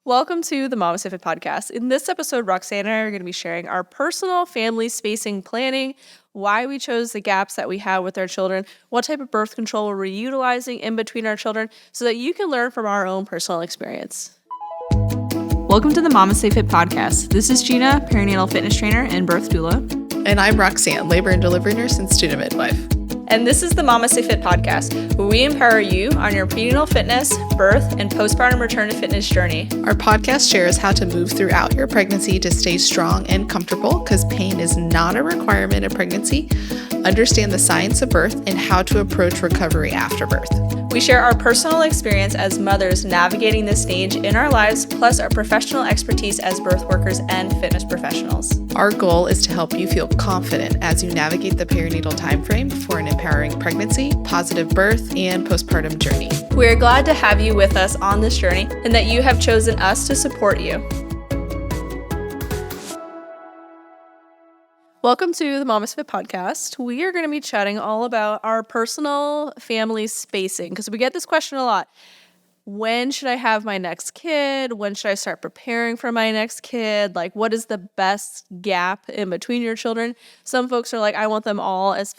Welcome to the MamasteFit Podcast. In this episode, Roxanne and I are going to be sharing our personal family spacing planning, why we chose the gaps that we have with our children, what type of birth control we're utilizing in between our children, so that you can learn from our own personal experience. Welcome to the MamasteFit Podcast. This is Gina, perinatal fitness trainer and birth doula. And I'm Roxanne, labor and delivery nurse and student midwife. And this is the MamasteFit Podcast, where we empower you on your prenatal fitness, birth, and postpartum return to fitness journey. Our podcast shares how to move throughout your pregnancy to stay strong and comfortable, because pain is not a requirement of pregnancy. Understand the science of birth and how to approach recovery after birth. We share our personal experience as mothers navigating this stage in our lives, plus our professional expertise as birth workers and fitness professionals. Our goal is to help you feel confident as you navigate the perinatal timeframe for an empowering pregnancy, positive birth, and postpartum journey. We are glad to have you with us on this journey and that you have chosen us to support you. Welcome to the MamasteFit Podcast. We are going to be chatting all about our personal family spacing because we get this question a lot. When should I have my next kid? When should I start preparing for my next kid? Like, what is the best gap in between your children? Some folks are like, I want them all as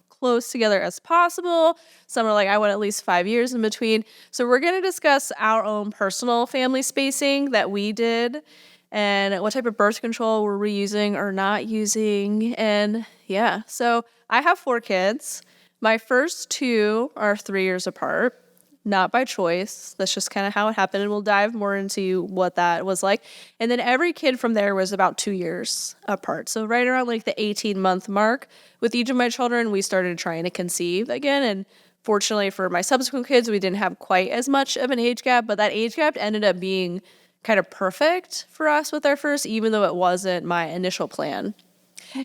close together as possible. Some are like, I want at least 5 years in between. So we're going to discuss our own personal family spacing that we did and what type of birth control we're reusing or not using. And yeah, so I have 4 kids. My first 2 are 3 years apart, not by choice. That's just kind of how it happened. And we'll dive more into what that was like. And then every kid from there was about 2 years apart. So right around like the 18-month mark with each of my children, we started trying to conceive again. And fortunately for my subsequent kids, we didn't have quite as much of an age gap, but that age gap ended up being kind of perfect for us with our first, even though it wasn't my initial plan.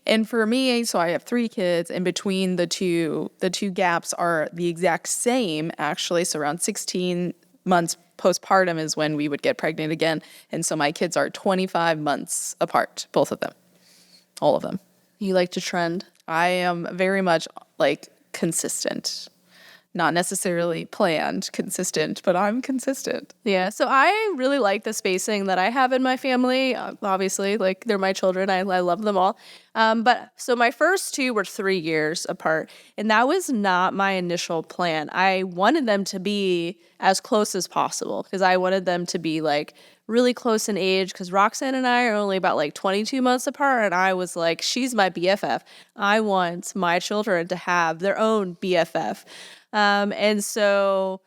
And for me, so I have 3 kids, and between the two gaps are the exact same, actually. So around 16 months postpartum is when we would get pregnant again. And so my kids are 25 months apart, both of them, all of them. You like to trend? I am very much like consistent. Not necessarily planned, consistent, but I'm consistent. Yeah, so I really like the spacing that I have in my family. Obviously, like they're my children. I love them all. But so my first 2 were 3 years apart, and that was not my initial plan. I wanted them to be as close as possible because I wanted them to be like really close in age because Roxanne and I are only about like 22 months apart, and I was like, she's my BFF. I want my children to have their own BFF. And so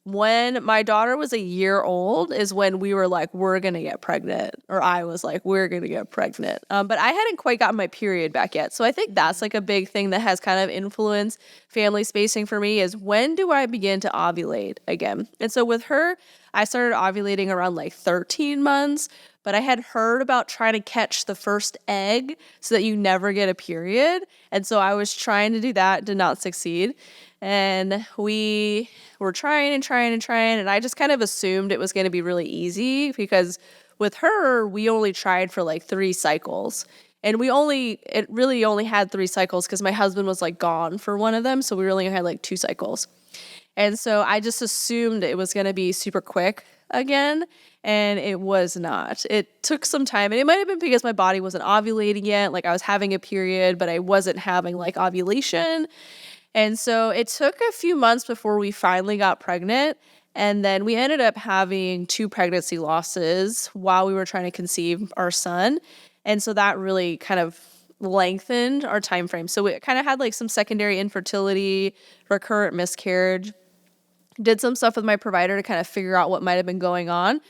when my daughter was a year old is when we were like, we're going to get pregnant, or I was like, we're going to get pregnant. But I hadn't quite gotten my period back yet. So I think that's like a big thing that has kind of influenced family spacing for me is when do I begin to ovulate again? And so with her, I started ovulating around like 13 months, but I had heard about trying to catch the first egg so that you never get a period. And so I was trying to do that, did not succeed. And we were trying, and I just kind of assumed it was going to be really easy because with her, we only tried for like 3 cycles. And it really only had 3 cycles because my husband was like gone for one of them. So we really had like 2 cycles. And so I just assumed it was going to be super quick again. And it was not. It took some time. And it might have been because my body wasn't ovulating yet. Like I was having a period, but I wasn't having like ovulation. And so it took a few months before we finally got pregnant. And then we ended up having 2 pregnancy losses while we were trying to conceive our son. And so that really kind of lengthened our time frame. So we kind of had like some secondary infertility, recurrent miscarriage. Did some stuff with my provider to kind of figure out what might have been going on.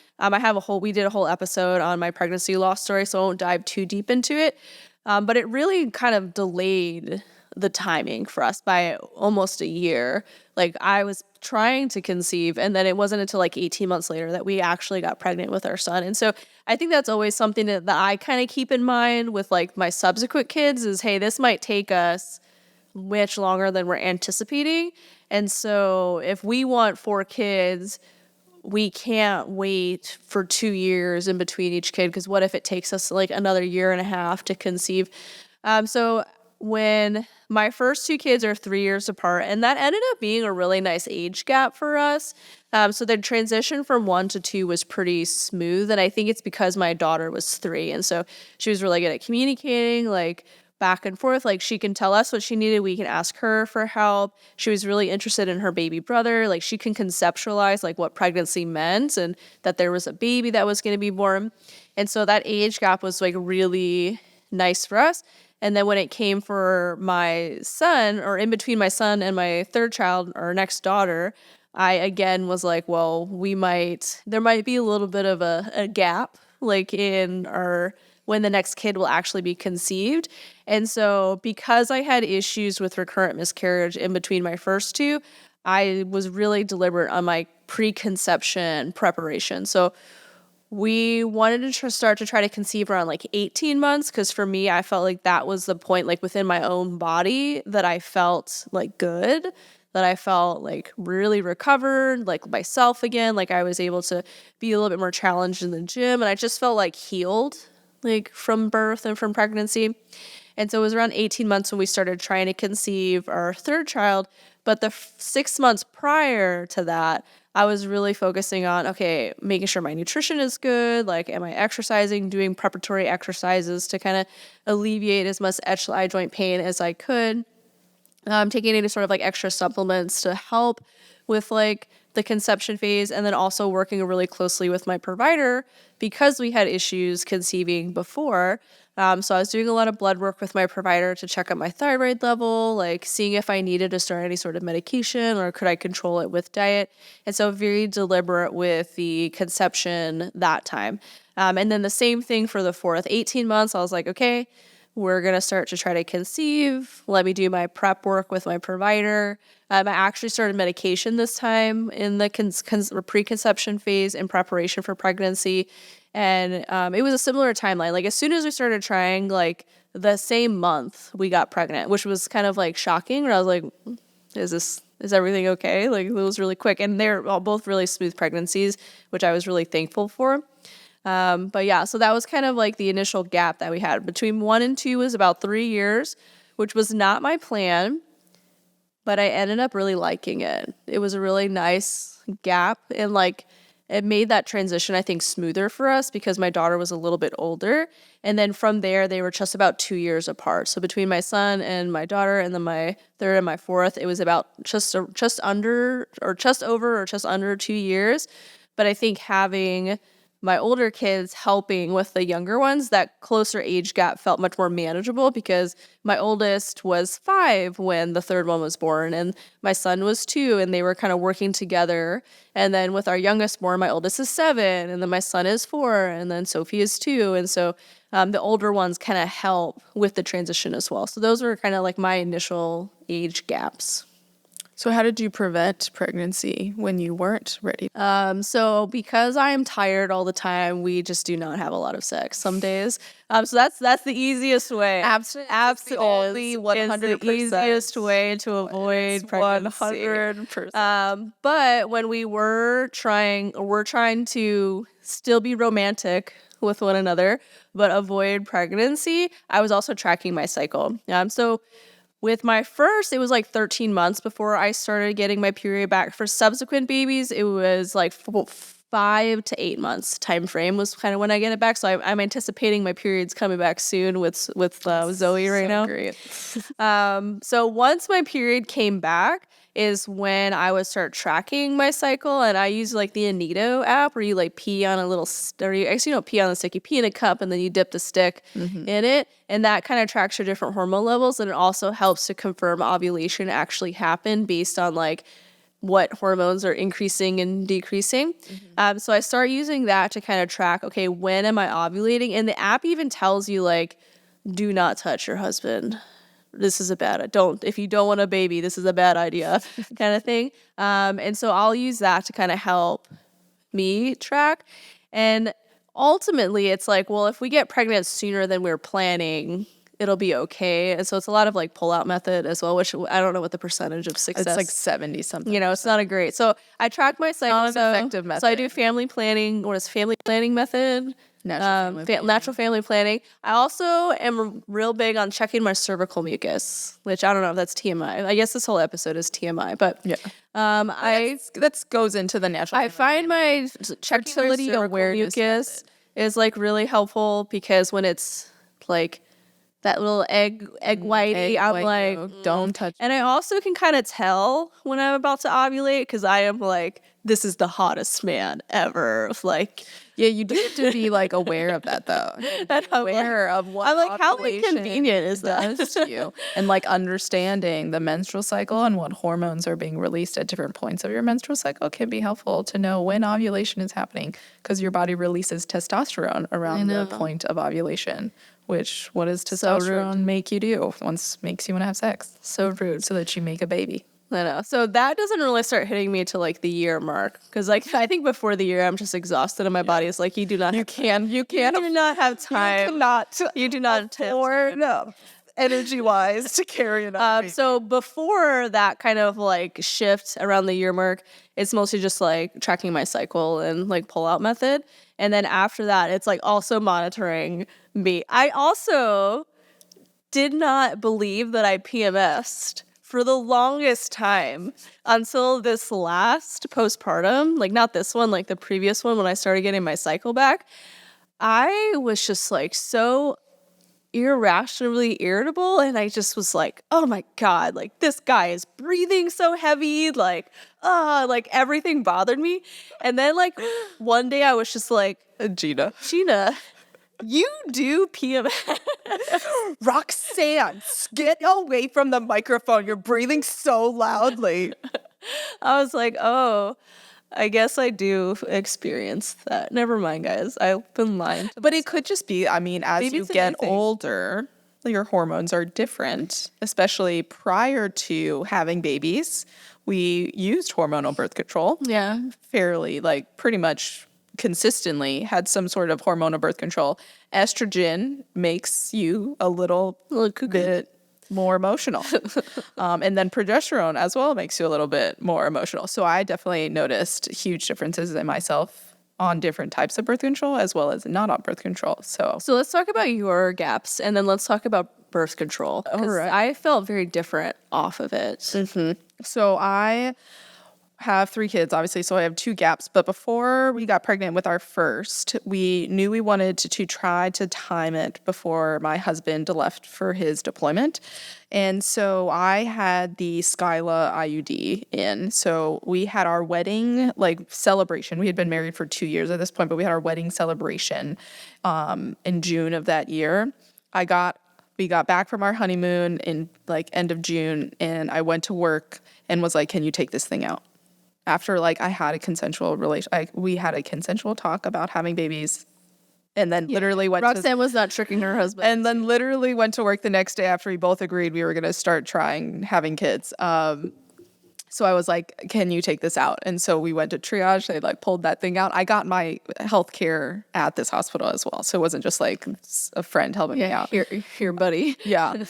We did a whole episode on my pregnancy loss story, so I won't dive too deep into it. But it really kind of delayed the timing for us by almost a year. Like I was trying to conceive, and then it wasn't until like 18 months later that we actually got pregnant with our son. And so I think that's always something that I kind of keep in mind with like my subsequent kids is, hey, this might take us much longer than we're anticipating. And so if we want 4 kids, we can't wait for 2 years in between each kid, because what if it takes us like another year and a half to conceive? So when my first two kids are 3 years apart, and that ended up being a really nice age gap for us. So the transition from 1 to 2 was pretty smooth, and I think it's because my daughter was 3, and so she was really good at communicating, like, back and forth. Like, she can tell us what she needed, we can ask her for help. She was really interested in her baby brother. Like, she can conceptualize, like, what pregnancy meant and that there was a baby that was going to be born. And so that age gap was, like, really nice for us. And then when it came for my son, or in between my son and my third child, our next daughter, I again was like, well, there might be a little bit of a gap, like, in our when the next kid will actually be conceived. And so because I had issues with recurrent miscarriage in between my first two, I was really deliberate on my preconception preparation. So we wanted to start to try to conceive around like 18 months, because for me, I felt like that was the point, like, within my own body, that I felt like good, that I felt like really recovered, like myself again, like I was able to be a little bit more challenged in the gym, and I just felt like healed, like, from birth and from pregnancy. And so it was around 18 months when we started trying to conceive our third child. But the 6 months prior to that, I was really focusing on, okay, making sure my nutrition is good. Like, am I exercising, doing preparatory exercises to kind of alleviate as much SI joint pain as I could. Taking any sort of like extra supplements to help with like the conception phase, and then also working really closely with my provider because we had issues conceiving before. So I was doing a lot of blood work with my provider to check out my thyroid level, like seeing if I needed to start any sort of medication or could I control it with diet. And so very deliberate with the conception that time. And then the same thing for the fourth 18 months. I was like, okay, we're going to start to try to conceive. Let me do my prep work with my provider. I actually started medication this time in the preconception phase in preparation for pregnancy. And it was a similar timeline. Like, as soon as we started trying, like, the same month we got pregnant, which was kind of like shocking. And I was like, is everything okay? Like, it was really quick. And they're all both really smooth pregnancies, which I was really thankful for. But yeah, so that was kind of like the initial gap that we had. Between 1 and 2 was about 3 years, which was not my plan, but I ended up really liking it. It was a really nice gap, and like it made that transition, I think, smoother for us because my daughter was a little bit older. And then from there, they were just about 2 years apart. So between my son and my daughter, and then my third and my fourth, it was about just under 2 years. But I think having my older kids helping with the younger ones, that closer age gap felt much more manageable because my oldest was 5 when the third one was born, and my son was 2, and they were kind of working together. And then with our youngest born, my oldest is 7, and then my son is 4, and then Sophie is 2. And so the older ones kind of help with the transition as well. So those were kind of like my initial age gaps. So how did you prevent pregnancy when you weren't ready? So because I am tired all the time, we just do not have a lot of sex some days. So that's the easiest way. Absolutely, 100%. It's the easiest way to avoid pregnancy. 100%. But when we're trying to still be romantic with one another, but avoid pregnancy, I was also tracking my cycle. So with my first, it was like 13 months before I started getting my period back. For subsequent babies, it was like 5 to 8 months time frame was kind of when I get it back. So I'm anticipating my periods coming back soon with Zoe right now. Great. So once my period came back is when I would start tracking my cycle, and I use like the Anito app where you like pee on a little, or you actually don't pee on the stick, you pee in a cup and then you dip the stick in it, and that kind of tracks your different hormone levels, and it also helps to confirm ovulation actually happened based on like what hormones are increasing and decreasing. So I start using that to kind of track, okay, when am I ovulating? And the app even tells you like, do not touch your husband. This is if you don't want a baby, this is a bad idea kind of thing. And so I'll use that to kind of help me track. And ultimately it's like, well, if we get pregnant sooner than we're planning, it'll be okay. And so it's a lot of like pull-out method as well, which I don't know what the percentage of success. It's like 70 something. It's not a great. So I track my cycle. Not an effective method. So I do family planning. What is family planning method? Natural family planning. I also am real big on checking my cervical mucus, which I don't know if that's TMI. I guess this whole episode is TMI, but Yeah. That goes into the natural. I find my fertility awareness mucus is like really helpful because when it's like that little egg whitey, I'm like, don't touch. And I also can kind of tell when I'm about to ovulate because I am like, this is the hottest man ever. Like, yeah, you do have to be like aware of that though. Aware of what I'm like, how ovulation inconvenient is that does to you, and like understanding the menstrual cycle and what hormones are being released at different points of your menstrual cycle can be helpful to know when ovulation is happening because your body releases testosterone around the point of ovulation. Which, what does testosterone make you do? Makes you want to have sex. So rude. So that you make a baby. I know. So that doesn't really start hitting me to like the year mark because like I think before the year I'm just exhausted and my body is like you do not have time. You do not have time. You do not afford energy wise to carry enough. So before that kind of like shift around the year mark, it's mostly just like tracking my cycle and like pull out method. And then after that, it's like also monitoring me. I also did not believe that I PMS'd for the longest time until this last postpartum, like not this one, like the previous one when I started getting my cycle back. I was just like so irrationally irritable and I just was like, oh my God, like this guy is breathing so heavy, like everything bothered me. And then like one day I was just like, Gina, you do PMS. Roxanne, get away from the microphone. You're breathing so loudly. I was like, oh, I guess I do experience that. Never mind, guys. I've been lying. But it could just be, I mean, as you get older, your hormones are different, especially prior to having babies. We used hormonal birth control. Yeah. Fairly, like pretty much consistently had some sort of hormonal birth control. Estrogen makes you a little bit more emotional. And then progesterone as well makes you a little bit more emotional. So I definitely noticed huge differences in myself on different types of birth control as well as not on birth control. So let's talk about your gaps and then let's talk about birth control. All right. I felt very different off of it. Mm-hmm. So I have 3 kids, obviously, so I have 2 gaps. But before we got pregnant with our first, we knew we wanted to try to time it before my husband left for his deployment. And so I had the Skyla IUD in. So we had our wedding celebration. We had been married for 2 years at this point, but we had our wedding celebration in June of that year. We got back from our honeymoon in end of June, and I went to work and was like, can you take this thing out? After I had a consensual we had a consensual talk about having babies, and then literally Roxanne was not tricking her husband. And then literally went to work the next day after we both agreed we were going to start trying having kids. So I was like, can you take this out? And so we went to triage. They pulled that thing out. I got my health care at this hospital as well. So it wasn't just a friend helping me out. Here, buddy. Yeah.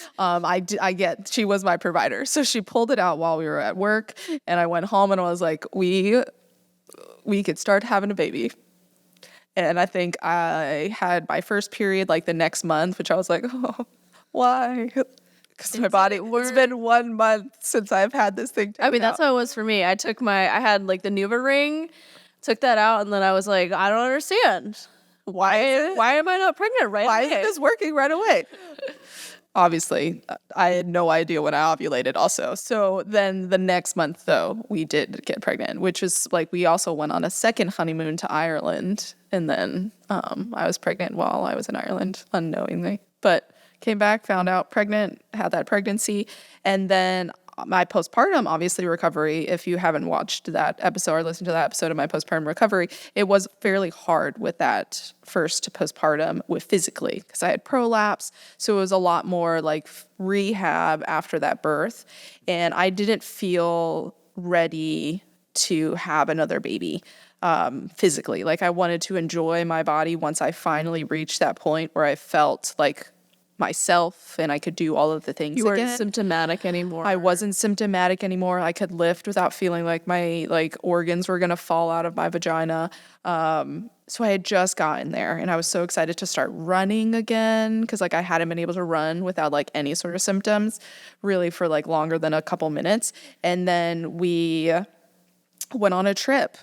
She was my provider. So she pulled it out while we were at work. And I went home and I was like, we could start having a baby. And I think I had my first period the next month, which I was like, oh, why? Because my body, it's been 1 month since I've had this thing taken that's how it was for me. I had the Nuva ring, took that out, and then I was like, I don't understand. Why am I not pregnant right away? Why is this working right away? Obviously, I had no idea when I ovulated also. So then the next month, though, we did get pregnant, which is we also went on a second honeymoon to Ireland. And then I was pregnant while I was in Ireland unknowingly. But came back, found out pregnant, had that pregnancy. And then my postpartum, obviously, recovery, if you haven't watched that episode or listened to that episode of my postpartum recovery, it was fairly hard with that first postpartum with physically because I had prolapse. So it was a lot more rehab after that birth. And I didn't feel ready to have another baby physically. I wanted to enjoy my body once I finally reached that point where I felt myself and I could do all of the things You weren't again. symptomatic anymore. I wasn't symptomatic anymore. I could lift without feeling like my organs were gonna fall out of my vagina. So I had just gotten there, and I was so excited to start running again because I hadn't been able to run without any sort of symptoms, really for longer than a couple minutes. And then we went on a trip,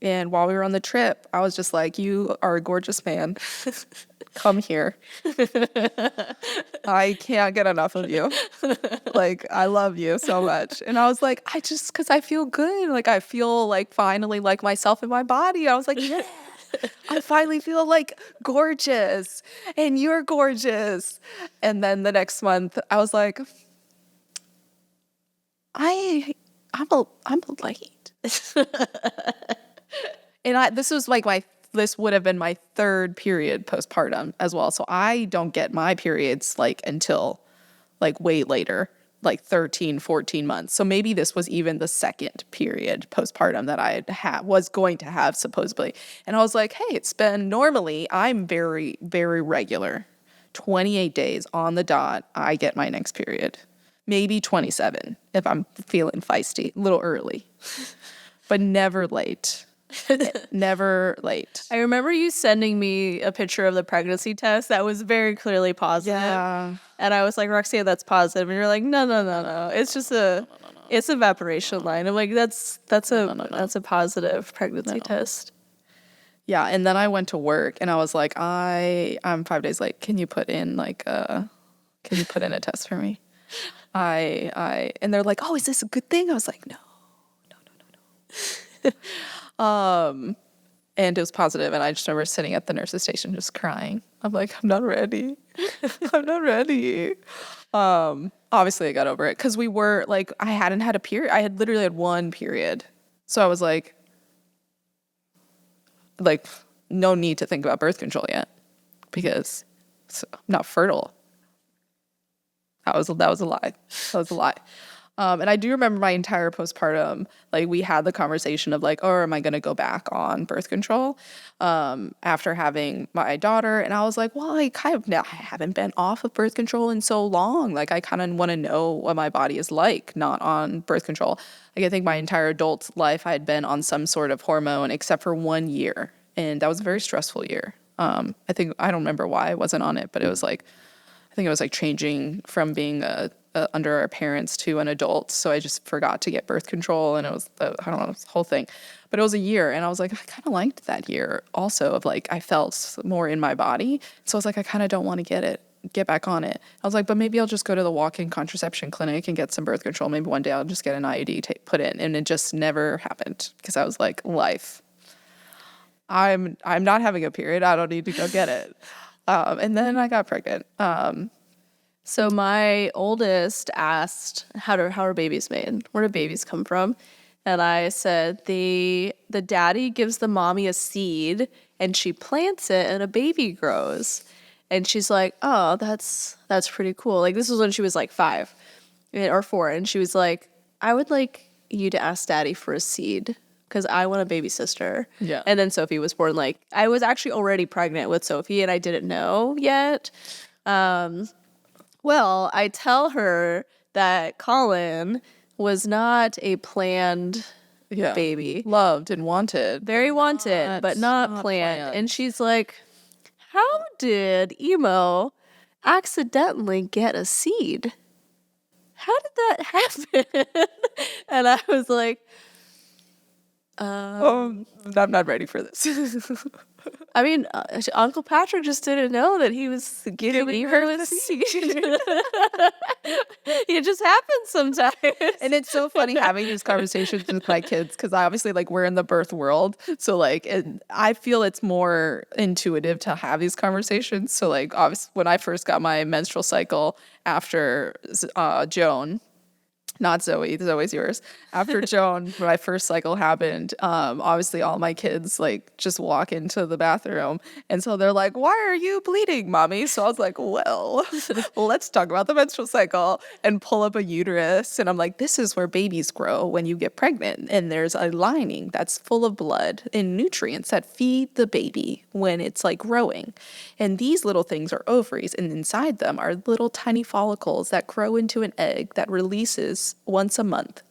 and while we were on the trip, I was just like, "You are a gorgeous man." Come here. I can't get enough of you. I love you so much. And I was like, because I feel good. I feel finally like myself in my body. I was like, yeah, I finally feel gorgeous and you're gorgeous. And then the next month I was like, I'm a light. And this would have been my third period postpartum as well. So I don't get my periods until way later, 13, 14 months. So maybe this was even the second period postpartum that I was going to have supposedly. And I was like, hey, it's been normally, I'm very, very regular. 28 days on the dot, I get my next period. Maybe 27 if I'm feeling feisty, a little early, but never late. Never late. I remember you sending me a picture of the pregnancy test that was very clearly positive. Yeah. And I was like, Roxanne, that's positive. And you're like, no. It's just it's evaporation line. I'm like, that's a positive pregnancy test. Yeah. And then I went to work and I was like, I'm 5 days late. Can you put in a test for me? And they're like, oh, is this a good thing? I was like, no. And it was positive, and I just remember sitting at the nurse's station just crying. I'm like, I'm not ready. I'm not ready. Obviously I got over it because we were I hadn't had a period. I had literally had one period. So I was like no need to think about birth control yet because I'm not fertile. That was a lie. That was a lie. And I do remember my entire postpartum, we had the conversation of oh, am I going to go back on birth control after having my daughter? And I was like, well, I haven't been off of birth control in so long. I kind of want to know what my body is not on birth control. I think my entire adult life I had been on some sort of hormone except for 1 year. And that was a very stressful year. I don't remember why I wasn't on it, but it was I think it was changing from being under our parents to an adult. So I just forgot to get birth control. And it was, I don't know, this whole thing. But it was a year. And I was like, I kind of liked that year also of I felt more in my body. So I was like, I kind of don't want to get back on it. I was like, but maybe I'll just go to the walk-in contraception clinic and get some birth control. Maybe one day I'll just get an IUD put in. And it just never happened because I was like, life. I'm not having a period. I don't need to go get it. And then I got pregnant. So my oldest asked, how are babies made? Where do babies come from? And I said, the daddy gives the mommy a seed and she plants it and a baby grows. And she's like, oh, that's pretty cool. This was when she was 5 or 4. And she was like, I would like you to ask daddy for a seed because I want a baby sister. Yeah. And then Sophie was born. I was actually already pregnant with Sophie and I didn't know yet. Well, I tell her that Colin was not a planned baby. Loved and wanted. Very wanted, but not planned. And she's like, how did Emo accidentally get a seed? How did that happen? And I was like, I'm not ready for this. I mean, Uncle Patrick just didn't know that he was giving her a seed. It just happens sometimes. And it's so funny having these conversations with my kids because obviously we're in the birth world. So I feel it's more intuitive to have these conversations. So obviously when I first got my menstrual cycle after Joan, Not Zoe. Zoe's yours. After Joan, my first cycle happened, obviously all my kids like just walk into the bathroom. And so they're like, why are you bleeding, mommy? So I was like, well, let's talk about the menstrual cycle and pull up a uterus. And I'm like, this is where babies grow when you get pregnant. And there's a lining that's full of blood and nutrients that feed the baby when it's like growing. And these little things are ovaries. And inside them are little tiny follicles that grow into an egg that releases once a month.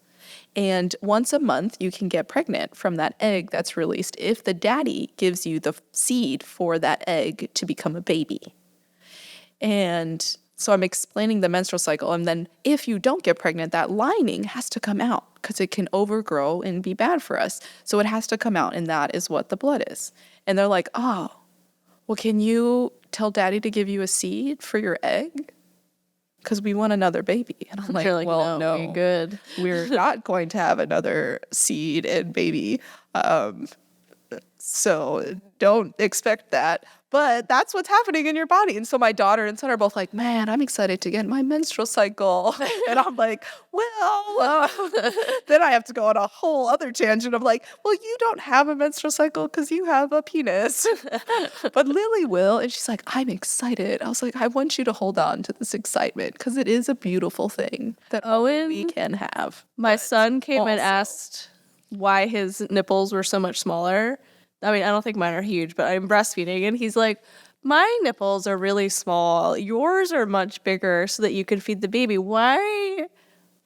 And once a month, you can get pregnant from that egg that's released if the daddy gives you the seed for that egg to become a baby. And so I'm explaining the menstrual cycle. And then if you don't get pregnant, that lining has to come out because it can overgrow and be bad for us. So it has to come out. And that is what the blood is. And they're like, oh, well, can you tell daddy to give you a seed for your egg? Because we want another baby. And I'm like, well, no, we're good. We're not going to have another seed and baby. So don't expect that. But that's what's happening in your body. And so my daughter and son are both like, man, I'm excited to get my menstrual cycle. And I'm like, well, then I have to go on a whole other tangent of like, well, you don't have a menstrual cycle because you have a penis. But Lily will. And she's like, I'm excited. I was like, I want you to hold on to this excitement because it is a beautiful thing that Owen, we can have. My son came and also- asked why his nipples were so much smaller. I mean, I don't think mine are huge, but I'm breastfeeding. And he's like, my nipples are really small. Yours are much bigger so that you can feed the baby. Why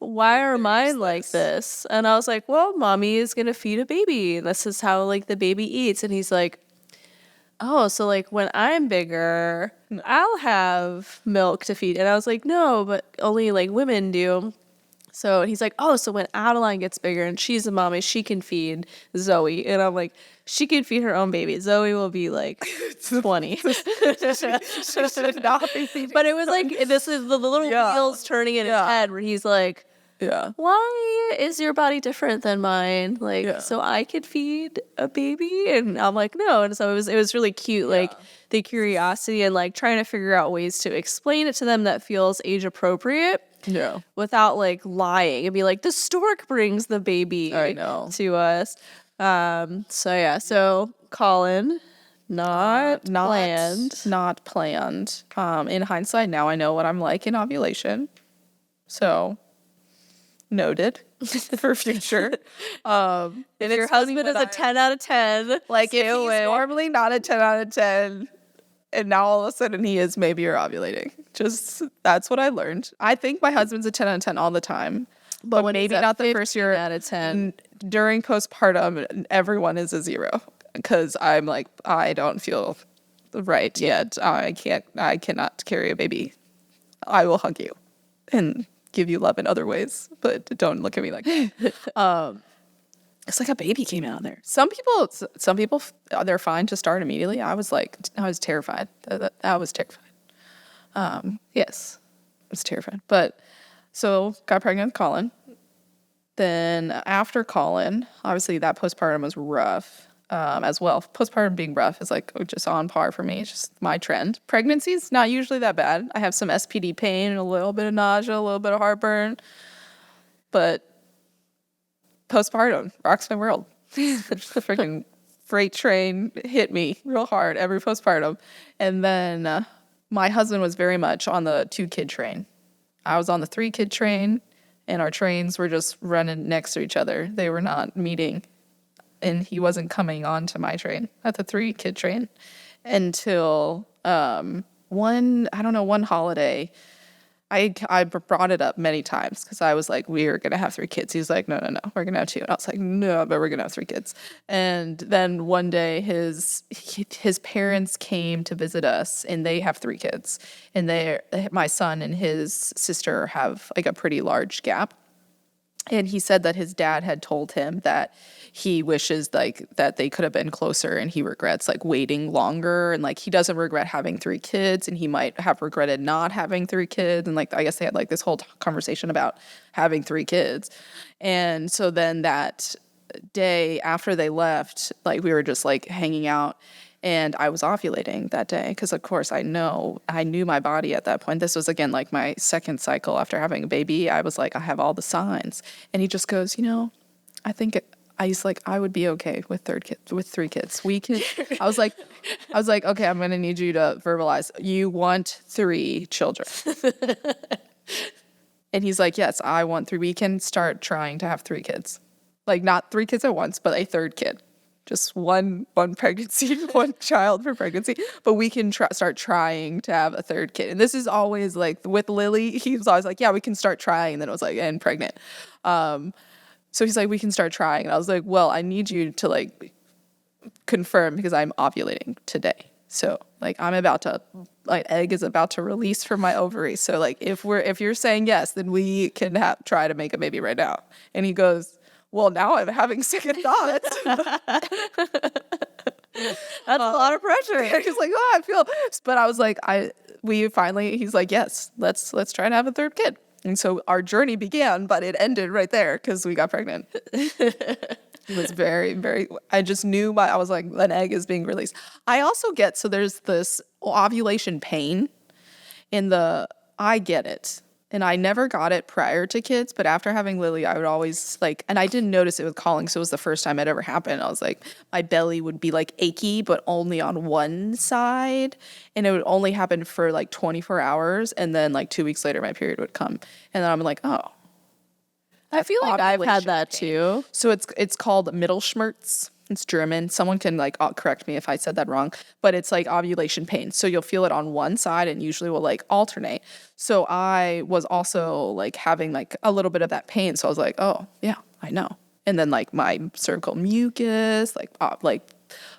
are mine like this? And I was like, well, mommy is going to feed a baby. And this is how like the baby eats. And he's like, oh, so like when I'm bigger, I'll have milk to feed. And I was like, no, but only like women do. So he's like, oh, so when Adeline gets bigger and she's a mommy, she can feed Zoe. And I'm like, she can feed her own baby. Zoe will be like 20. But it was like, this is the little wheels turning in his head where he's like, why is your body different than mine? Like, so I could feed a baby? And I'm like, no. And so it was really cute, like the curiosity and like trying to figure out ways to explain it to them that feels age appropriate. Yeah. Without like lying and be like, the stork brings the baby to us. So Colin, not planned. Not planned. In hindsight, now I know what I'm like in ovulation. So noted for future. And if your husband is a 10 out of 10, like if he's normally not a 10 out of 10, and now all of a sudden he is, maybe you're ovulating. Just, that's what I learned. I think my husband's a 10 out of 10 all the time. But maybe not the first year. Out of 10. During postpartum, everyone is a 0. Because I'm like, I don't feel right yet. I cannot carry a baby. I will hug you and give you love in other ways. But don't look at me like that. It's like a baby came out there. Some people, they're fine to start immediately. I was terrified. I was terrified. Yes, I was terrified. But so got pregnant with Colin. Then after Colin, obviously that postpartum was rough as well. Postpartum being rough is like just on par for me. It's just my trend. Pregnancy's not usually that bad. I have some SPD pain and a little bit of nausea, a little bit of heartburn. But postpartum rocks my world. Freaking freight train hit me real hard every postpartum. And then my husband was very much on the 2-kid train. I was on the 3-kid train, and our trains were just running next to each other. They were not meeting, and he wasn't coming onto my train at the 3-kid train until one holiday. I brought it up many times because I was like, we are going to have 3 kids. He's like, no, we're going to have 2. And I was like, no, but we're going to have 3 kids. And then one day his parents came to visit us, and they have 3 kids. And my son and his sister have like a pretty large gap. And he said that his dad had told him that he wishes like that they could have been closer, and he regrets like waiting longer, and like he doesn't regret having 3 kids, and he might have regretted not having 3 kids. And like I guess they had like this whole conversation about having 3 kids. And so then that day after they left, like we were just like hanging out, And I was ovulating that day because, of course, I knew my body at that point. This was, again, like my second cycle after having a baby. I was like, I have all the signs. And he just goes, I would be okay with 3 kids. We can. I was like, okay, I'm gonna need you to verbalize. You want 3 children. And he's like, yes, I want 3. We can start trying to have 3 kids. Like, not 3 kids at once, but a 3rd kid. Just one pregnancy, 1 child per pregnancy. But we can start trying to have a 3rd kid. And this is always like with Lily, he was always like, yeah, we can start trying. And then it was like, and pregnant. So he's like, we can start trying. And I was like, well, I need you to like confirm because I'm ovulating today. So like egg is about to release from my ovary. So like if you're saying yes, then we can try to make a baby right now. And he goes, well, now I'm having second thoughts. That's a lot of pressure. He's like, oh, I feel, but I was like, he's like, yes, let's try to have a 3rd kid. And so our journey began, but it ended right there because we got pregnant. It was very, very, I just knew I was like, an egg is being released. I also so there's this ovulation pain I get it. And I never got it prior to kids, but after having Lily, I would always and I didn't notice it with calling, so it was the first time it ever happened. I was like, my belly would be like achy, but only on one side. And it would only happen for like 24 hours. And then like 2 weeks later, my period would come. And then I'm like, oh. I feel like I've had that too. So it's called Mittelschmerz. It's German. Someone can correct me if I said that wrong, but it's like ovulation pain. So you'll feel it on one side and usually will like alternate. So I was also like having like a little bit of that pain. So I was like, oh yeah, I know. And then like my cervical mucus, like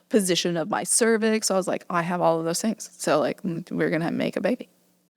position of my cervix. So I was like, I have all of those things. So like we're going to make a baby.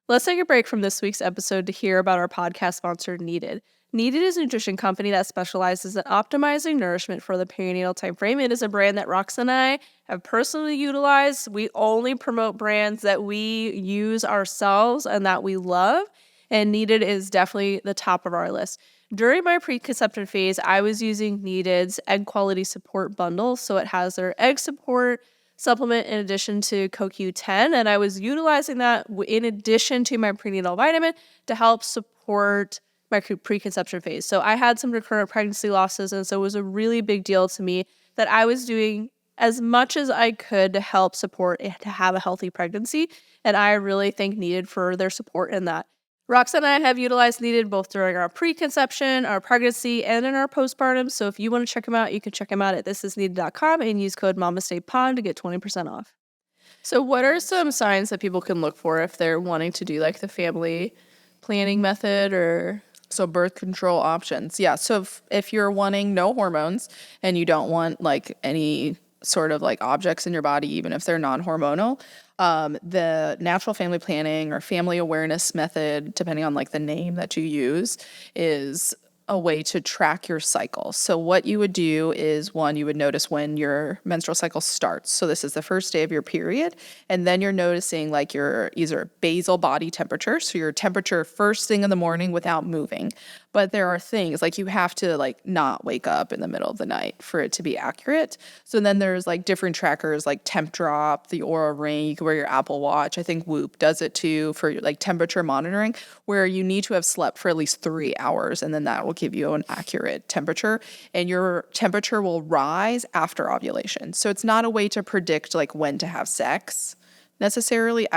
Let's take a break from this week's episode to hear about our podcast sponsor, Needed. Needed is a nutrition company that specializes in optimizing nourishment for the perinatal time frame. It is a brand that Roxanne and I have personally utilized. We only promote brands that we use ourselves and that we love, and Needed is definitely the top of our list. During my preconception phase, I was using Needed's egg quality support bundle, so it has their egg support supplement in addition to CoQ10, and I was utilizing that in addition to my prenatal vitamin to help support my preconception phase. So I had some recurrent pregnancy losses, and so it was a really big deal to me that I was doing as much as I could to help support and to have a healthy pregnancy, and I really thank Needed for their support in that. Roxanne and I have utilized Needed both during our preconception, our pregnancy, and in our postpartum, so if you want to check them out, you can check them out at thisisneeded.com and use code MamasteFitPod to get 20% off. So what are some signs that people can look for if they're wanting to do like the family planning method or... So birth control options. Yeah. So if you're wanting no hormones and you don't want like any sort of like objects in your body, even if they're non-hormonal, the natural family planning or family awareness method, depending on like the name that you use, is a way to track your cycle. So what you would do is, one, you would notice when your menstrual cycle starts. So this is the first day of your period. And then you're noticing like your either basal body temperature, so your temperature first thing in the morning without moving. But there are things like you have to like not wake up in the middle of the night for it to be accurate. So then there's like different trackers like Temp Drop, the Oura Ring, you can wear your Apple Watch. I think Whoop does it too for like temperature monitoring, where you need to have slept for at least 3 hours, and then that will give you an accurate temperature, and your temperature will rise after ovulation. So it's not a way to predict like when to have sex necessarily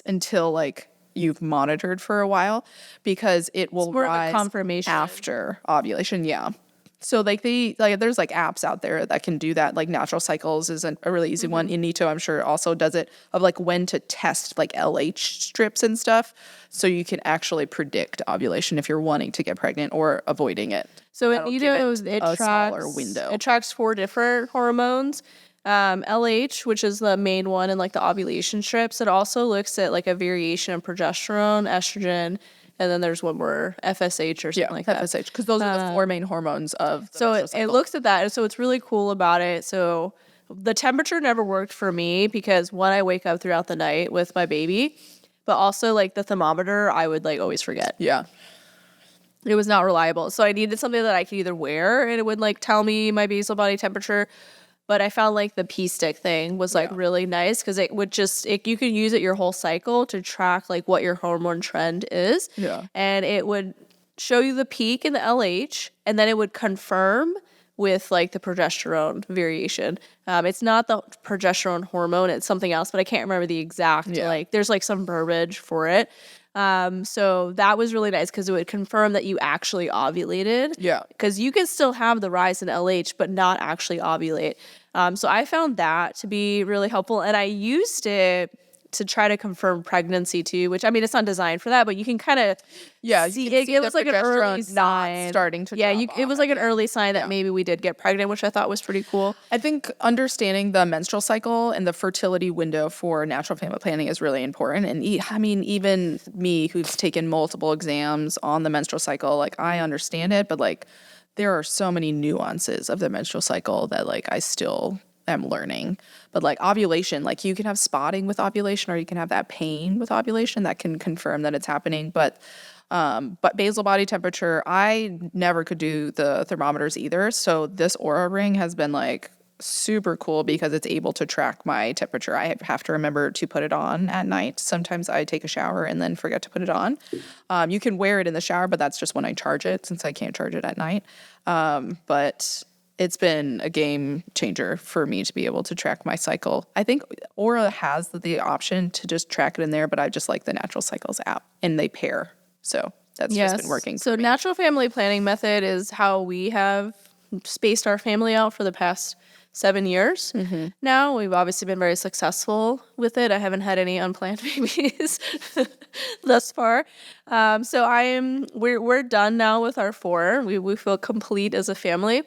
until like you've monitored for a while, because it will rise confirmation after ovulation. Yeah. So like there's like apps out there that can do that. Like Natural Cycles is a really easy one. Inito, I'm sure, also does it, of like when to test like LH strips and stuff, so you can actually predict ovulation if you're wanting to get pregnant or avoiding it. So Inito, it smaller window. It tracks 4 different hormones. LH, which is the main one, and like the ovulation strips. It also looks at like a variation of progesterone, estrogen, and then there's one more FSH or something like that. FSH, because those are the 4 main hormones of the so menstrual cycle. It looks at that, and so it's really cool about it. So the temperature never worked for me because one, I wake up throughout the night with my baby, but also like the thermometer, I would like always forget. Yeah. It was not reliable. So I needed something that I could either wear and it would like tell me my basal body temperature, But I found like the pea stick thing was like really nice because it would you could use it your whole cycle to track like what your hormone trend is. Yeah. And it would show you the peak in the LH, and then it would confirm with like the progesterone variation. It's not the progesterone hormone, it's something else, but I can't remember the exact, like there's like some verbiage for it. So that was really nice because it would confirm that you actually ovulated. Yeah. Because you can still have the rise in LH, but not actually ovulate. So I found that to be really helpful. And I used it to try to confirm pregnancy too, which I mean, it's not designed for that, but you can kind of see it was like an early sign starting to it was like an early sign that maybe we did get pregnant, which I thought was pretty cool. I think understanding the menstrual cycle and the fertility window for natural family planning is really important. And I mean, even me who's taken multiple exams on the menstrual cycle, like I understand it, but like there are so many nuances of the menstrual cycle that like I still am learning. But like ovulation, like you can have spotting with ovulation, or you can have that pain with ovulation that can confirm that it's happening. But basal body temperature, I never could do the thermometers either. So this Aura ring has been like super cool because it's able to track my temperature. I have to remember to put it on at night. Sometimes I take a shower and then forget to put it on. You can wear it in the shower, but that's just when I charge it, since I can't charge it at night. But it's been a game changer for me to be able to track my cycle. I think Aura has the option to just track it in there, but I just like the Natural Cycles app, and they pair. So that's just been working. So natural family planning method is how we have spaced our family out for the past 7 years. Now we've obviously been very successful with it. I haven't had any unplanned babies thus far. So we're done now with our 4. We feel complete as a family.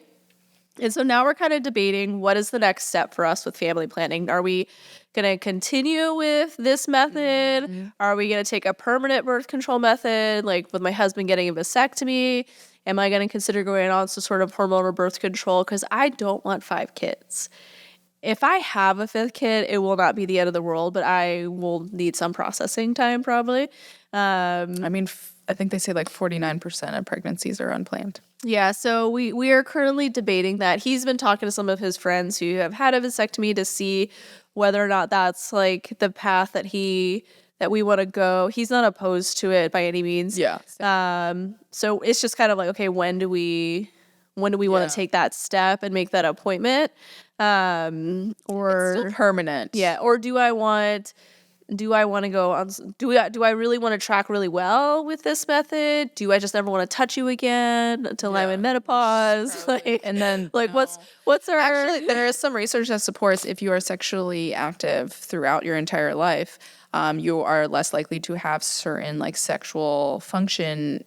And so now we're kind of debating what is the next step for us with family planning. Are we going to continue with this method? Are we going to take a permanent birth control method, like with my husband getting a vasectomy? Am I going to consider going on some sort of hormonal birth control? Because I don't want 5 kids. If I have a 5th kid, it will not be the end of the world, but I will need some processing time probably. I mean, I think they say like 49% of pregnancies are unplanned. Yeah, so we are currently debating that. He's been talking to some of his friends who have had a vasectomy to see whether or not that's like the path that we want to go. He's not opposed to it by any means. Yeah. So it's just kind of like, okay, when do we want to take that step and make that appointment? Or it's still permanent. Yeah, or do I want to go on? Do I really want to track really well with this method? Do I just never want to touch you again until I'm in menopause? Like, and then like what's our actually there is some research that supports if you are sexually active throughout your entire life, you are less likely to have certain like sexual function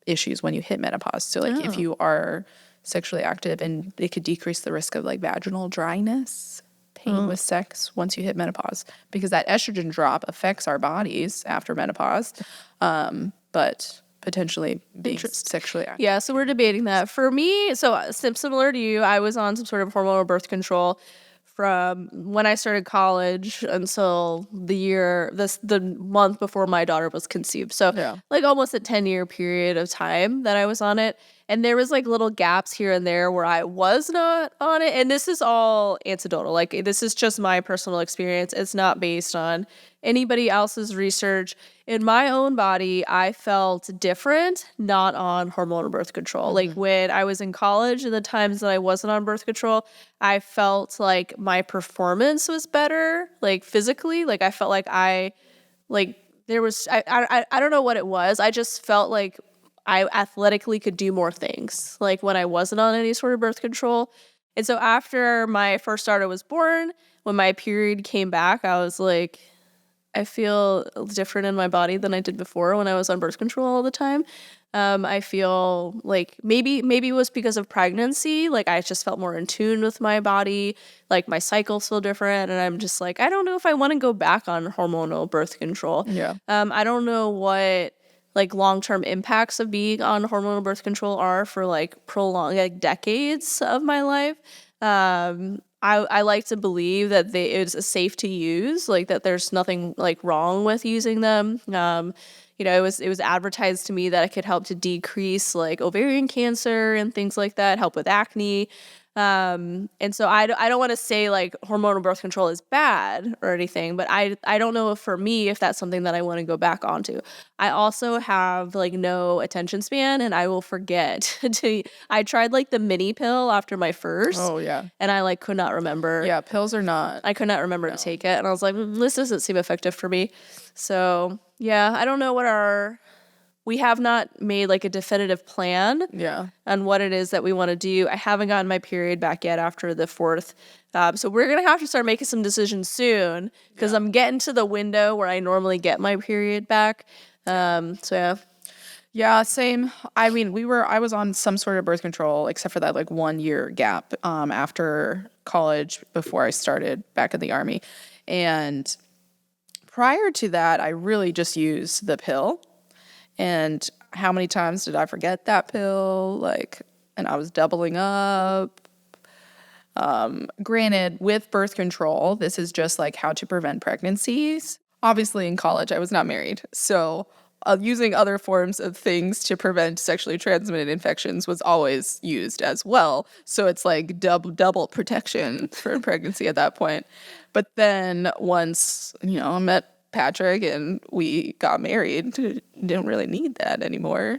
issues when you hit menopause. So like if you are sexually active, and it could decrease the risk of like vaginal dryness, pain with sex once you hit menopause, because that estrogen drop affects our bodies after menopause, but potentially being sexually active. Yeah, so we're debating that. For me, so similar to you, I was on some sort of hormonal birth control from when I started college until the month before my daughter was conceived. So like almost a 10-year period of time that I was on it. And there was like little gaps here and there where I was not on it. And this is all anecdotal. Like this is just my personal experience. It's not based on anybody else's research. In my own body, I felt different, not on hormonal birth control. Like when I was in college and the times that I wasn't on birth control, I felt like my performance was better, like physically. Like I felt like I don't know what it was. I just felt like I athletically could do more things, like when I wasn't on any sort of birth control. And so after my first daughter was born, when my period came back, I was like, I feel different in my body than I did before when I was on birth control all the time. I feel like maybe it was because of pregnancy. Like I just felt more in tune with my body. Like my cycles feel different. And I'm just like, I don't know if I want to go back on hormonal birth control. Yeah. I don't know what like long-term impacts of being on hormonal birth control are for like prolonged like decades of my life. I like to believe that it's safe to use, like that there's nothing like wrong with using them. It was advertised to me that it could help to decrease like ovarian cancer and things like that, help with acne. And so I don't want to say like hormonal birth control is bad or anything, but I don't know if for me, if that's something that I want to go back onto. I also have like no attention span and I will forget I tried like the mini pill after my first. Oh, yeah. And I like could not remember. Yeah, pills are not. I could not remember to take it. And I was like, this doesn't seem effective for me. So yeah, I don't know we have not made like a definitive plan on what it is that we want to do. I haven't gotten my period back yet after the 4th. So we're going to have to start making some decisions soon because I'm getting to the window where I normally get my period back. So yeah. Yeah, same. I mean, I was on some sort of birth control except for that like 1 year gap after college before I started back in the Army. And prior to that, I really just used the pill. And how many times did I forget that pill? And I was doubling up. Granted, with birth control, this is just like how to prevent pregnancies. Obviously, in college, I was not married. So using other forms of things to prevent sexually transmitted infections was always used as well. So it's like double protection for pregnancy at that point. But then once, I met Patrick and we got married, didn't really need that anymore.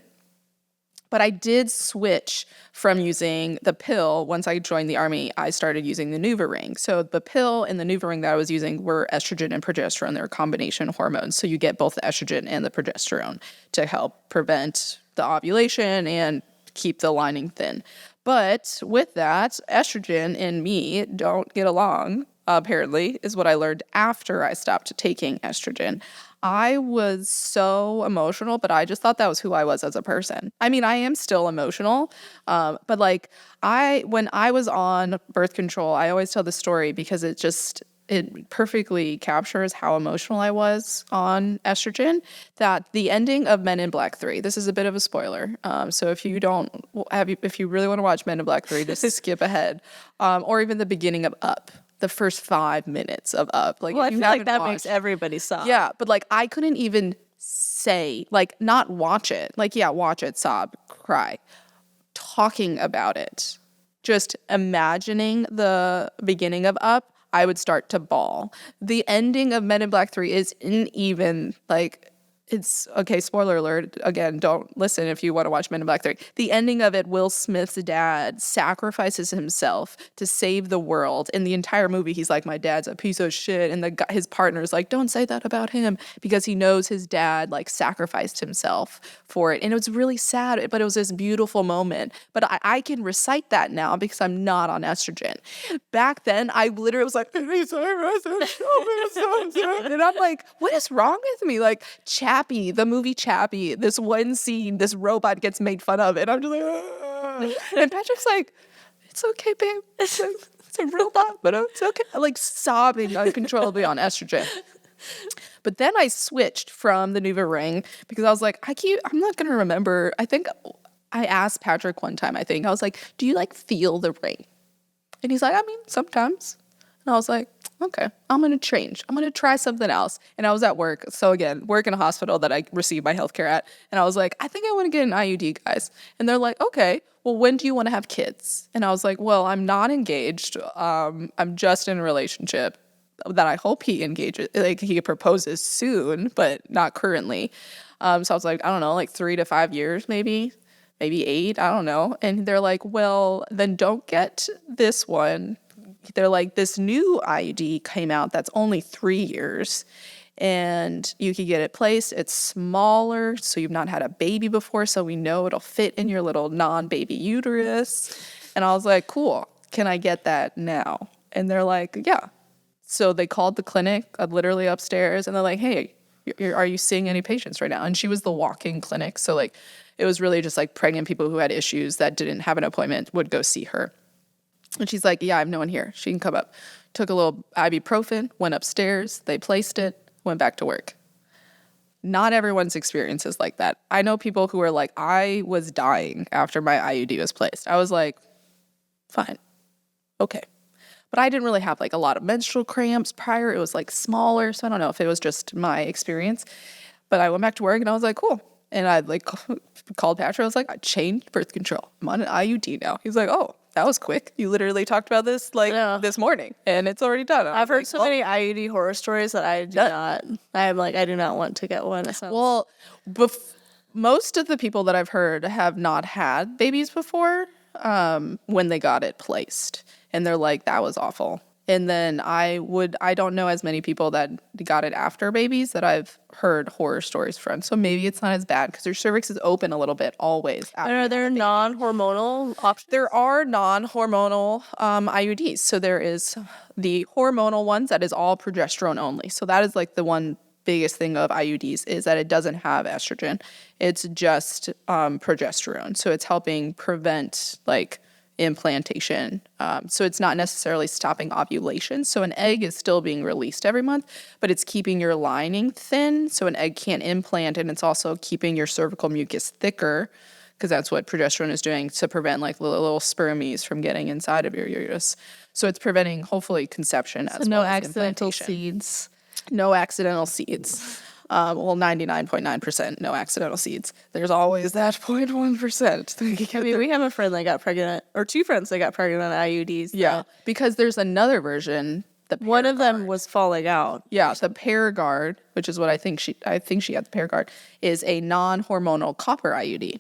But I did switch from using the pill. Once I joined the Army, I started using the NuvaRing. So the pill and the NuvaRing that I was using were estrogen and progesterone. They're combination hormones. So you get both the estrogen and the progesterone to help prevent the ovulation and keep the lining thin. But with that, estrogen and me don't get along, apparently, is what I learned after I stopped taking estrogen. I was so emotional, but I just thought that was who I was as a person. I mean, I am still emotional, but when I was on birth control, I always tell the story because it perfectly captures how emotional I was on estrogen, that the ending of Men in Black 3, this is a bit of a spoiler. So if you really want to watch Men in Black 3, just skip ahead. Or even the beginning of Up. The first 5 minutes of Up. I feel like that makes everybody sob. Yeah, but I couldn't even say, not watch it. Watch it, sob, cry. Talking about it. Just imagining the beginning of Up, I would start to bawl. The ending of Men in Black 3 isn't even, it's, okay, spoiler alert, again, don't listen if you want to watch Men in Black 3. The ending of it, Will Smith's dad sacrifices himself to save the world. In the entire movie, he's like, my dad's a piece of shit. And his partner's like, don't say that about him, because he knows his dad, sacrificed himself for it. And it was really sad, but it was this beautiful moment. But I can recite that now because I'm not on estrogen. Back then, I literally was like, and I'm like, what is wrong with me? Chappie, the movie Chappie, this one scene, this robot gets made fun of, and I'm just like, ugh. And Patrick's like, it's okay, babe. It's a robot, but it's okay. Sobbing uncontrollably on estrogen. But then I switched from the NuvaRing because I was like, I'm not going to remember. I think I asked Patrick one time, I was like, do you feel the ring? And he's like, I mean, sometimes. And I was like, okay, I'm going to change. I'm going to try something else. And I was at work. So again, work in a hospital that I received my healthcare at. And I was like, I think I want to get an IUD, guys. And they're like, okay, well, when do you want to have kids? And I was like, well, I'm not engaged. I'm just in a relationship that I hope he engages, he proposes soon, but not currently. So I was like, I don't know, 3 to 5 years, maybe 8, I don't know. And they're like, well, then don't get this one. They're like, this new IUD came out that's only 3 years and you can get it placed. It's smaller, so you've not had a baby before, so we know it'll fit in your little non-baby uterus. And I was like, cool, can I get that now? And they're like, yeah. So they called the clinic literally upstairs and they're like, hey, are you seeing any patients right now? And she was the walk-in clinic. So it was really just pregnant people who had issues that didn't have an appointment would go see her. And she's like, yeah, I have no one here. She can come up. Took a little ibuprofen, went upstairs, they placed it, went back to work. Not everyone's experience is like that. I know people who are like, I was dying after my IUD was placed. I was like, fine, okay. But I didn't really have a lot of menstrual cramps prior. It was smaller, so I don't know if it was just my experience. But I went back to work and I was like, cool. And I called Patrick. I was like, I changed birth control. I'm on an IUD now. He's like, oh, that was quick. You literally talked about this this morning, and it's already done. I've heard so many IUD horror stories that I do not want to get one. Well, most of the people that I've heard have not had babies before when they got it placed, and they're like, that was awful. And then I don't know as many people that got it after babies that I've heard horror stories from. So maybe it's not as bad because your cervix is open a little bit always. Are there non-hormonal options? There are non-hormonal IUDs. So there is the hormonal ones that is all progesterone only. So that is like the one biggest thing of IUDs is that it doesn't have estrogen. It's just progesterone. So it's helping prevent like implantation. So it's not necessarily stopping ovulation. So an egg is still being released every month, but it's keeping your lining thin so an egg can't implant, and it's also keeping your cervical mucus thicker because that's what progesterone is doing to prevent like little spermies from getting inside of your uterus. So it's preventing hopefully conception as well as accidental implantation. seeds. No accidental seeds. 99.9% no accidental seeds. There's always that 0.1%. I mean, we have a friend that got pregnant, or two friends that got pregnant on IUDs. Yeah, because there's another version. One of them was falling out. Yeah, the Paragard, which is what I think she had the Paragard, is a non-hormonal copper IUD.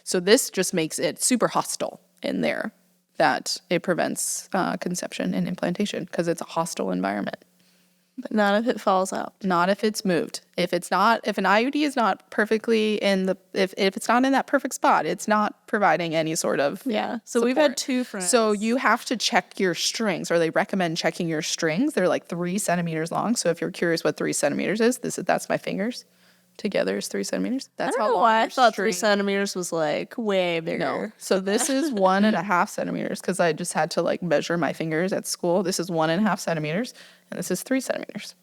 So this just makes it super hostile in there that it prevents conception and implantation because it's a hostile environment. But not if it falls out. Not if it's moved. If an IUD is not perfectly if it's not in that perfect spot, it's not providing any sort of So support. we've had two friends. So you have to check your strings, or they recommend checking your strings. They're like 3 centimeters long. So if you're curious what 3 centimeters is, that's my fingers. Together is 3 centimeters. That's I don't know why I thought 3 centimeters was like way bigger. No. So this is 1.5 centimeters because I just had to like measure my fingers at school. This is 1.5 centimeters, and this is 3 centimeters.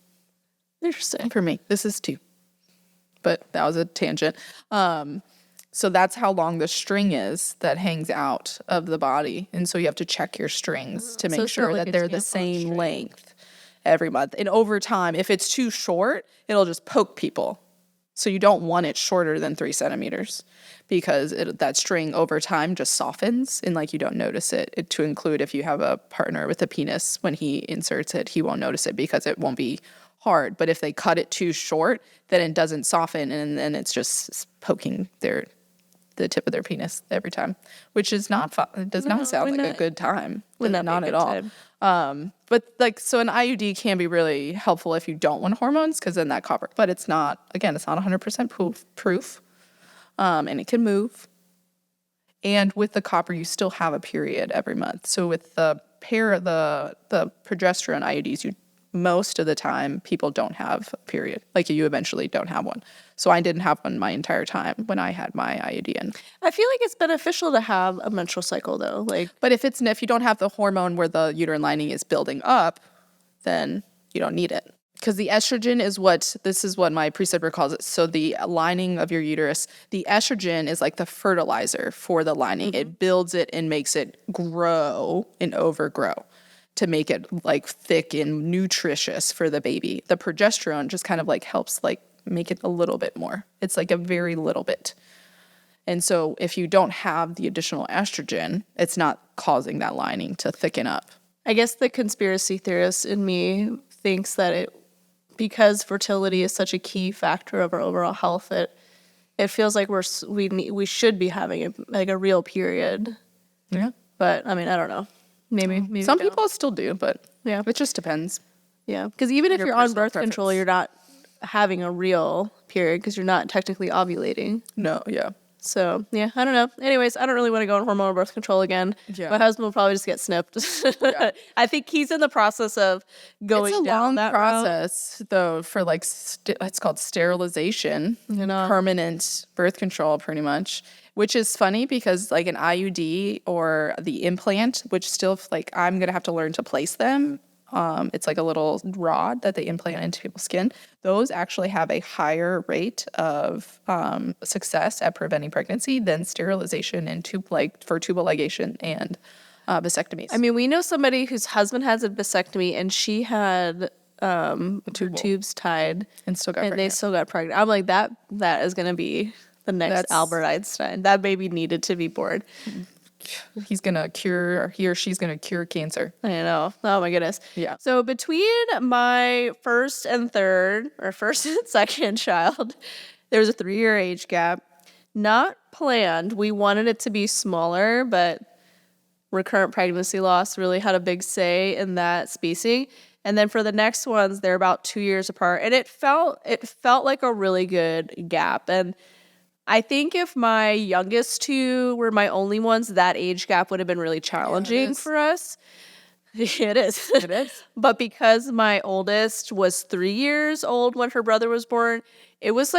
Interesting. For me, this is 2. But that was a tangent. So that's how long the string is that hangs out of the body, and so you have to check your strings to make sure that they're the same length every month. And over time, if it's too short, it'll just poke people. So you don't want it shorter than 3 centimeters because that string over time just softens and like you don't notice it. To include if you have a partner with a penis, when he inserts it, he won't notice it because it won't be hard. But if they cut it too short, then it doesn't soften and then it's just poking the tip of their penis every time, which is not fun. It does not sound like a good time. Not at all. But like, so an IUD can be really helpful if you don't want hormones because then that copper, but it's not 100% proof. And it can move. And with the copper, you still have a period every month. So with the progesterone IUDs, most of the time people don't have a period. Like you eventually don't have one. So I didn't have one my entire time when I had my IUD in. I feel like it's beneficial to have a menstrual cycle though. But if you don't have the hormone where the uterine lining is building up, then you don't need it. Because the estrogen is this is what my preceptor calls it. So the lining of your uterus, the estrogen is like the fertilizer for the lining. Mm-hmm. It builds it and makes it grow and overgrow to make it like thick and nutritious for the baby. The progesterone just kind of like helps like make it a little bit more. It's like a very little bit. And so if you don't have the additional estrogen, it's not causing that lining to thicken up. I guess the conspiracy theorist in me thinks that because fertility is such a key factor of our overall health, it feels like we should be having a real period. Yeah. But I mean, I don't know. Maybe some people still do, but yeah, it just depends. Yeah, because even if you're on birth control, you're not having a real period because you're not technically ovulating. No, yeah. So, yeah, I don't know. Anyways, I don't really want to go on hormonal birth control again. Yeah. My husband will probably just get snipped. Yeah. I think he's in the process of going down that route. It's a long process, though, for like, it's called sterilization, permanent birth control, pretty much, which is funny because like an IUD or the implant, which still like I'm going to have to learn to place them. It's like a little rod that they implant into people's skin. Those actually have a higher rate of success at preventing pregnancy than sterilization and for tubal ligation and vasectomies. I mean, we know somebody whose husband has a vasectomy and she had her tubes tied and they still got pregnant. I'm like, that is going to be the next Albert Einstein. That baby needed to be born. he or she's gonna cure cancer. I know. Oh my goodness. Yeah. So between my first and second child, there was a 3-year age gap. Not planned. We wanted it to be smaller, but recurrent pregnancy loss really had a big say in that spacing. And then for the next ones, they're about 2 years apart. And it felt like a really good gap. And I think if my youngest two were my only ones, that age gap would have been really challenging for us. It is. It is. But because my oldest was 3 years old when her brother was born, it was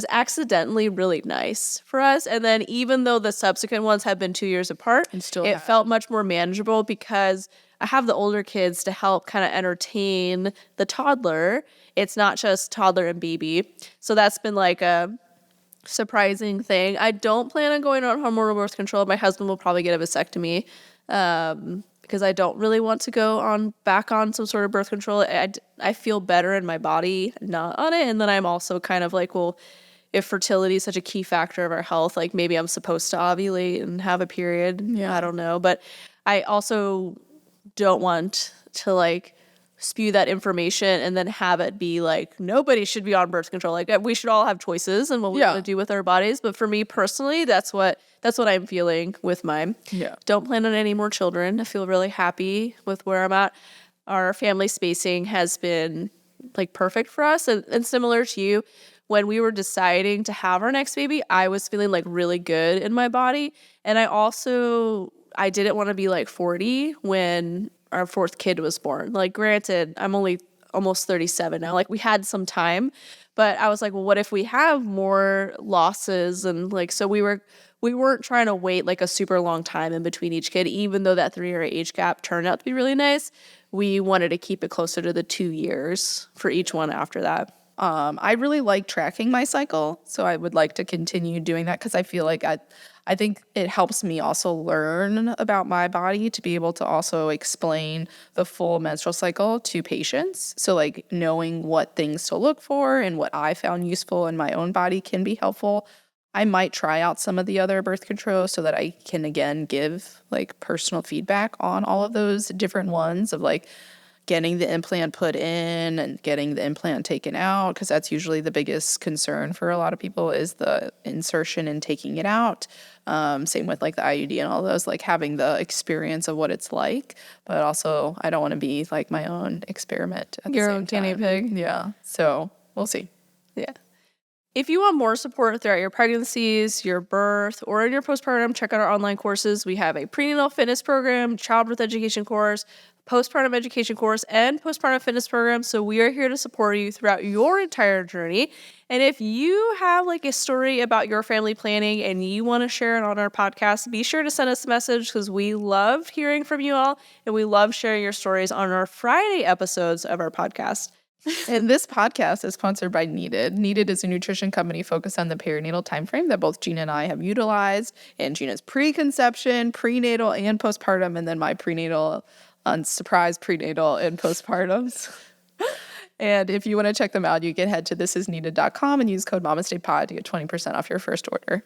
accidentally really nice for us. And then even though the subsequent ones have been 2 years apart, it felt much more manageable because I have the older kids to help kind of entertain the toddler. It's not just toddler and baby. So that's been like a surprising thing. I don't plan on going on hormonal birth control. My husband will probably get a vasectomy because I don't really want to go back on some sort of birth control. I feel better in my body not on it. And then I'm also kind of like, well, if fertility is such a key factor of our health, like maybe I'm supposed to ovulate and have a period. Yeah. I don't know. But I also don't want to like spew that information and then have it be like nobody should be on birth control. Like we should all have choices and what we want to do with our bodies. But for me personally, that's what I'm feeling with mine. Yeah. Don't plan on any more children. I feel really happy with where I'm at. Our family spacing has been like perfect for us. And similar to you, when we were deciding to have our next baby, I was feeling like really good in my body. And I didn't want to be like 40 when our fourth kid was born. Like, granted, I'm only almost 37 now. Like, we had some time, but I was like, well, what if we have more losses? And like, so we weren't trying to wait like a super long time in between each kid, even though that 3-year age gap turned out to be really nice. We wanted to keep it closer to the 2 years for each one after that. I really like tracking my cycle, so I would like to continue doing that because I feel like I think it helps me also learn about my body to be able to also explain the full menstrual cycle to patients. So like knowing what things to look for and what I found useful in my own body can be helpful. I might try out some of the other birth control so that I can again give like personal feedback on all of those different ones of like getting the implant put in and getting the implant taken out, because that's usually the biggest concern for a lot of people is the insertion and taking it out. Same with like the IUD and all those, like having the experience of what it's like. But also, I don't want to be like my own experiment. Your own guinea pig. Yeah. So we'll see. Yeah. If you want more support throughout your pregnancies, your birth, or in your postpartum, check out our online courses. We have a prenatal fitness program, childbirth education course, postpartum education course, and postpartum fitness program. So we are here to support you throughout your entire journey. And if you have like a story about your family planning and you want to share it on our podcast, be sure to send us a message because we love hearing from you all and we love sharing your stories on our Friday episodes of our podcast. And this podcast is sponsored by Needed. Needed is a nutrition company focused on the perinatal timeframe that both Gina and I have utilized in Gina's preconception, prenatal, and postpartum, and then my prenatal, surprise prenatal and postpartums. And if you want to check them out, you can head to thisisneeded.com and use code MamasteFit to get 20% off your first order.